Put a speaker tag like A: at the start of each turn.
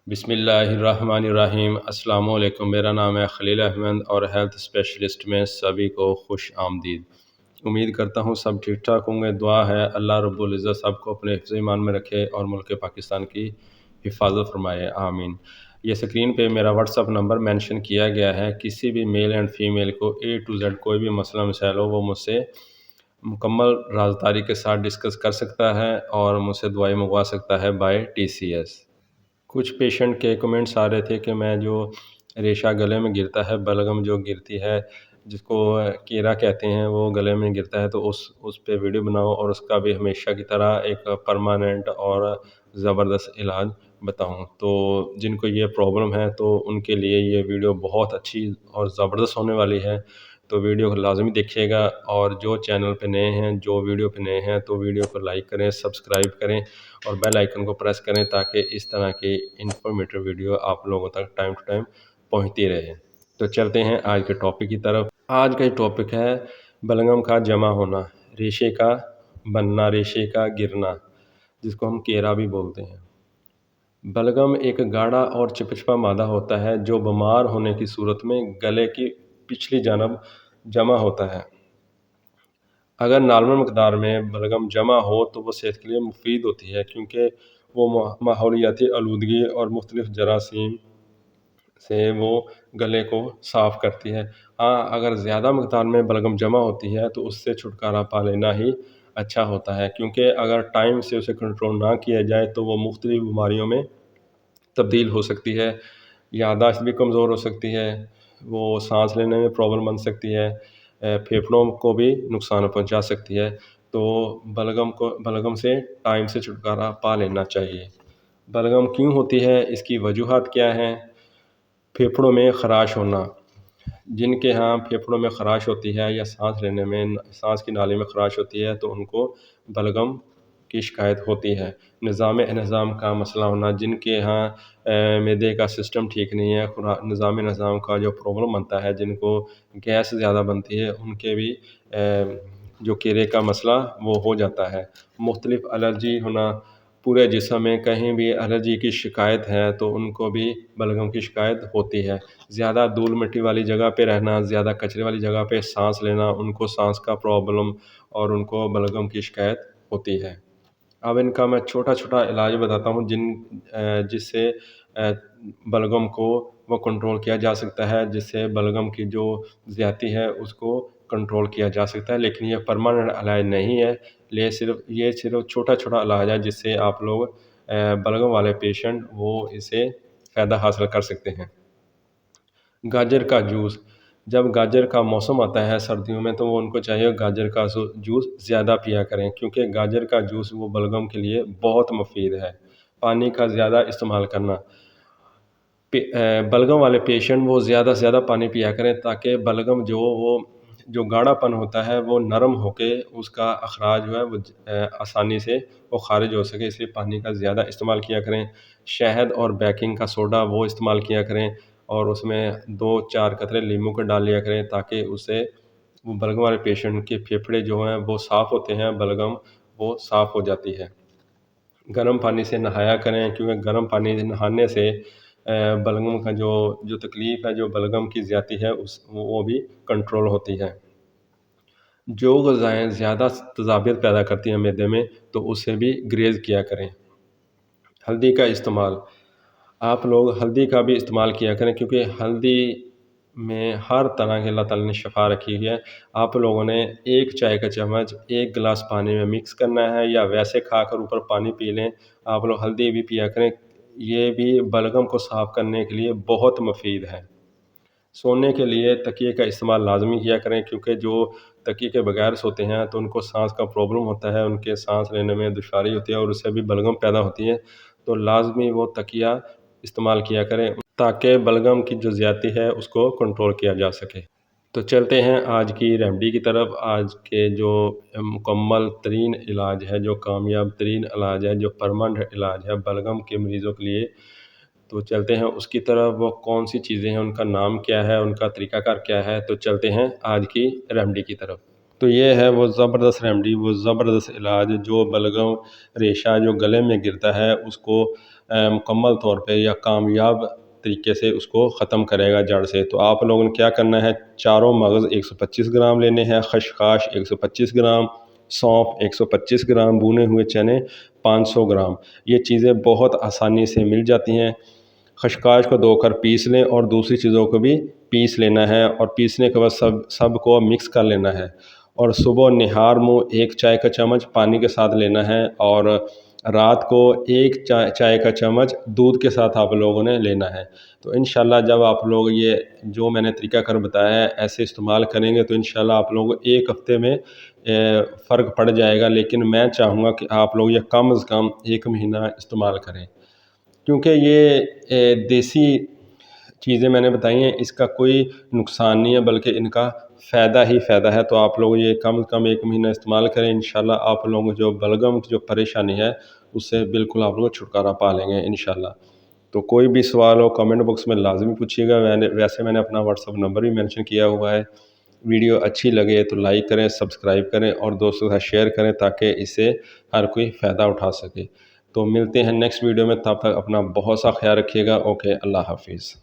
A: بسم اللہ الرحمن الرحیم۔ السلام علیکم، میرا نام ہے خلیل احمد اور ہیلتھ اسپیشلسٹ میں سبھی کو خوش آمدید۔ امید کرتا ہوں سب ٹھیک ٹھاک ہوں گے۔ دعا ہے اللہ رب العزت سب کو اپنے حفظ ایمان میں رکھے اور ملک پاکستان کی حفاظت فرمائے، آمین۔ یہ سکرین پہ میرا واٹس اپ نمبر مینشن کیا گیا ہے۔ کسی بھی میل اینڈ فیمیل کو اے ٹو زیڈ کوئی بھی مسئلہ مسائل ہو وہ مجھ سے مکمل رازداری کے ساتھ ڈسکس کر سکتا ہے اور مجھ سے دعائیں منگوا سکتا ہے بائی TCS۔ کچھ پیشنٹ کے کمنٹس آ رہے تھے کہ میں جو ریشہ گلے میں گرتا ہے، بلغم جو گرتی ہے جس کو کیرا کہتے ہیں، وہ گلے میں گرتا ہے، تو اس پہ ویڈیو بناؤ اور اس کا بھی ہمیشہ کی طرح ایک پرماننٹ اور زبردست علاج بتاؤں۔ تو جن کو یہ پرابلم ہے تو ان کے لیے یہ ویڈیو بہت اچھی اور زبردست ہونے والی ہے، تو ویڈیو کو لازمی دیکھیے گا۔ اور جو چینل پہ نئے ہیں، جو ویڈیو پہ نئے ہیں، تو ویڈیو کو لائک کریں، سبسکرائب کریں اور بیل آئیکن کو پریس کریں تاکہ اس طرح کی انفارمیٹیو ویڈیو آپ لوگوں تک ٹائم ٹو ٹائم پہنچتی رہے۔ تو چلتے ہیں آج کے ٹاپک کی طرف۔ آج کا ٹاپک ہے بلغم کا جمع ہونا، ریشے کا بننا، ریشے کا گرنا، جس کو ہم کیرا بھی بولتے ہیں۔ بلغم ایک گاڑھا اور چپچپا مادہ ہوتا ہے جو بیمار ہونے کی صورت میں گلے کی پچھلی جانب جمع ہوتا ہے۔ اگر نارمل مقدار میں بلغم جمع ہو تو وہ صحت کے لیے مفید ہوتی ہے، کیونکہ وہ ماحولیاتی آلودگی اور مختلف جراثیم سے وہ گلے کو صاف کرتی ہے۔ ہاں، اگر زیادہ مقدار میں بلغم جمع ہوتی ہے تو اس سے چھٹکارا پا لینا ہی اچھا ہوتا ہے، کیونکہ اگر ٹائم سے اسے کنٹرول نہ کیا جائے تو وہ مختلف بیماریوں میں تبدیل ہو سکتی ہے۔ یادداشت بھی کمزور ہو سکتی ہے، وہ سانس لینے میں پرابلم بن سکتی ہے، پھیپھڑوں کو بھی نقصان پہنچا سکتی ہے۔ تو بلغم سے ٹائم سے چھٹکارا پا لینا چاہیے۔ بلغم کیوں ہوتی ہے، اس کی وجوہات کیا ہیں؟ پھیپھڑوں میں خراش ہونا، جن کے ہاں پھیپھڑوں میں خراش ہوتی ہے یا سانس لینے میں سانس کی نالی میں خراش ہوتی ہے تو ان کو بلغم کی شکایت ہوتی ہے۔ نظام انہضام کا مسئلہ ہونا، جن کے ہاں معدے کا سسٹم ٹھیک نہیں ہے، نظام کا جو پرابلم بنتا ہے، جن کو گیس زیادہ بنتی ہے، ان کے بھی جو کیرے کا مسئلہ وہ ہو جاتا ہے۔ مختلف الرجی ہونا، پورے جسم میں کہیں بھی الرجی کی شکایت ہے تو ان کو بھی بلغم کی شکایت ہوتی ہے۔ زیادہ دھول مٹی والی جگہ پہ رہنا، زیادہ کچرے والی جگہ پہ سانس لینا، ان کو سانس کا پرابلم اور ان کو بلغم کی شکایت ہوتی ہے۔ اب ان کا میں چھوٹا چھوٹا علاج بتاتا ہوں جس سے بلغم کو وہ کنٹرول کیا جا سکتا ہے، جس سے بلغم کی جو زیادتی ہے اس کو کنٹرول کیا جا سکتا ہے، لیکن یہ پرماننٹ علاج نہیں ہے۔ یہ صرف چھوٹا چھوٹا علاج ہے جس سے آپ لوگ بلغم والے پیشنٹ وہ اسے فائدہ حاصل کر سکتے ہیں۔ گاجر کا جوس، جب گاجر کا موسم آتا ہے سردیوں میں تو ان کو چاہیے گاجر کا جوس زیادہ پیا کریں، کیونکہ گاجر کا جوس وہ بلغم کے لیے بہت مفید ہے۔ پانی کا زیادہ استعمال کرنا، بلغم والے پیشنٹ وہ زیادہ سے زیادہ پانی پیا کریں تاکہ بلغم جو گاڑھا پن ہوتا ہے وہ نرم ہو کے اس کا اخراج جو ہے وہ آسانی سے وہ خارج ہو سکے، اس لیے پانی کا زیادہ استعمال کیا کریں۔ شہد اور بیکنگ کا سوڈا وہ استعمال کیا کریں اور اس میں 2-4 قطرے لیموں کے ڈال لیا کریں تاکہ اسے وہ بلغم والے پیشنٹ کے پھیپھڑے جو ہیں وہ صاف ہوتے ہیں، بلغم وہ صاف ہو جاتی ہے۔ گرم پانی سے نہایا کریں، کیونکہ گرم پانی سے نہانے سے بلغم کا جو تکلیف ہے، جو بلغم کی زیادتی ہے وہ بھی کنٹرول ہوتی ہے۔ جو غذائیں زیادہ تذابیت پیدا کرتی ہیں معدے میں تو اسے بھی گریز کیا کریں۔ ہلدی کا استعمال، آپ لوگ ہلدی کا بھی استعمال کیا کریں، کیونکہ ہلدی میں ہر طرح کے اللہ تعالیٰ نے شفا رکھی ہے۔ آپ لوگوں نے 1 چائے کا چمچ 1 گلاس پانی میں مکس کرنا ہے یا ویسے کھا کر اوپر پانی پی لیں۔ آپ لوگ ہلدی بھی پیا کریں، یہ بھی بلغم کو صاف کرنے کے لیے بہت مفید ہے۔ سونے کے لیے تکیے کا استعمال لازمی کیا کریں، کیونکہ جو تکیے کے بغیر سوتے ہیں تو ان کو سانس کا پرابلم ہوتا ہے، ان کے سانس لینے میں دشواری ہوتی ہے اور اس سے بھی بلغم پیدا ہوتی ہے، تو لازمی وہ تکیہ استعمال کیا کریں تاکہ بلغم کی جو زیادتی ہے اس کو کنٹرول کیا جا سکے۔ تو چلتے ہیں آج کی ریمیڈی کی طرف۔ آج کے جو مکمل ترین علاج ہے، جو کامیاب ترین علاج ہے، جو پرماننٹ علاج ہے بلغم کے مریضوں کے لیے، تو چلتے ہیں اس کی طرف۔ وہ کون سی چیزیں ہیں، ان کا نام کیا ہے، ان کا طریقہ کار کیا ہے، تو چلتے ہیں آج کی ریمیڈی کی طرف۔ تو یہ ہے وہ زبردست ریمڈی، وہ زبردست علاج جو بلغم ریشہ جو گلے میں گرتا ہے اس کو مکمل طور پہ یا کامیاب طریقے سے اس کو ختم کرے گا جڑ سے۔ تو آپ لوگوں نے کیا کرنا ہے، چاروں مغز 125 گرام لینے ہیں، خشخاش 125 گرام، سونف 125 گرام، بھنے ہوئے چنے 500 گرام۔ یہ چیزیں بہت آسانی سے مل جاتی ہیں۔ خشخاش کو دھو کر پیس لیں اور دوسری چیزوں کو بھی پیس لینا ہے، اور پیسنے کے بعد سب کو مکس کر لینا ہے، اور صبح نہار منہ 1 چائے کا چمچ پانی کے ساتھ لینا ہے، اور رات کو 1 چائے کا چمچ دودھ کے ساتھ آپ لوگوں نے لینا ہے۔ تو انشاءاللہ جب آپ لوگ یہ جو میں نے طریقہ کار بتایا ہے ایسے استعمال کریں گے تو انشاءاللہ آپ لوگوں کو 1 ہفتے میں فرق پڑ جائے گا، لیکن میں چاہوں گا کہ آپ لوگ یہ کم از کم 1 مہینہ استعمال کریں، کیونکہ یہ دیسی چیزیں میں نے بتائی ہیں، اس کا کوئی نقصان نہیں ہے بلکہ ان کا فائدہ ہی فائدہ ہے۔ تو آپ لوگ یہ کم از کم 1 مہینہ استعمال کریں، انشاءاللہ آپ لوگوں کو جو بلغم کی جو پریشانی ہے اس سے بالکل آپ لوگ چھٹکارا پا لیں گے انشاءاللہ۔ تو کوئی بھی سوال ہو کمنٹ باکس میں لازمی پوچھیے گا، ویسے میں نے اپنا واٹس ایپ نمبر بھی مینشن کیا ہوا ہے۔ ویڈیو اچھی لگے تو لائک کریں، سبسکرائب کریں اور دوستوں کے ساتھ شیئر کریں تاکہ اس سے ہر کوئی فائدہ اٹھا سکے۔ تو ملتے ہیں نیکسٹ ویڈیو میں، تب تک اپنا بہت سا خیال رکھیے گا۔ اوکے، اللہ حافظ۔